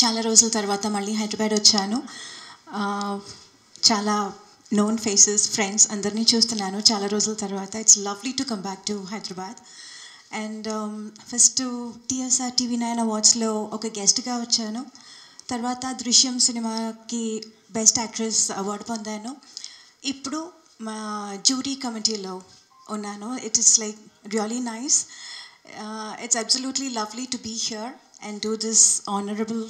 చాలా రోజుల తర్వాత మళ్ళీ హైదరాబాద్ వచ్చాను. చాలా నోన్ ఫేసెస్, ఫ్రెండ్స్ అందరినీ చూస్తున్నాను చాలా రోజుల తర్వాత. It's lovely to come back to Hyderabad. And first TSR TV9 అవార్డ్స్లో ఒక గెస్ట్గా వచ్చాను. తర్వాత దృశ్యం సినిమాకి బెస్ట్ యాక్ట్రెస్ అవార్డు పొందాను. ఇప్పుడు మా జ్యూరీ కమిటీలో ఉన్నాను. It is like really nice. It's absolutely lovely to be here and do this honorable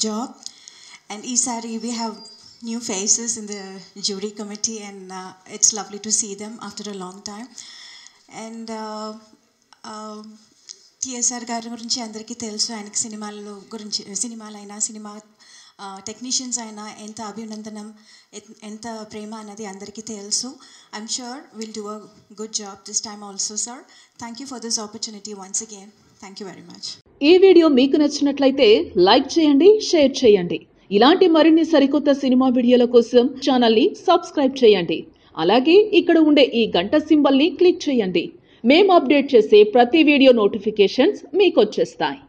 job. And Isari, we have new faces in the jury committee, and it's lovely to see them after a long time. And TSR గారి గురించి అందరికీ తెలుసు. ఆయనకి సినిమాలైనా cinema technicians అయినా ఎంత అభినందనం, ఎంత ప్రేమ అన్నది అందరికీ తెలుసు. I'm sure will do a good job this time also sir. Thank you for this opportunity once again. Thank you very much. ఈ వీడియో మీకు నచ్చినట్లయితే లైక్ చేయండి, షేర్ చేయండి. ఇలాంటి మరిన్ని సరికొత్త సినిమా వీడియోల కోసం ఛానల్ని సబ్స్క్రైబ్ చేయండి. అలాగే ఇక్కడ ఉండే ఈ గంట సింబల్ని క్లిక్ చేయండి. మేము అప్డేట్ చేసే ప్రతి వీడియో నోటిఫికేషన్స్ మీకు వచ్చేస్తాయి.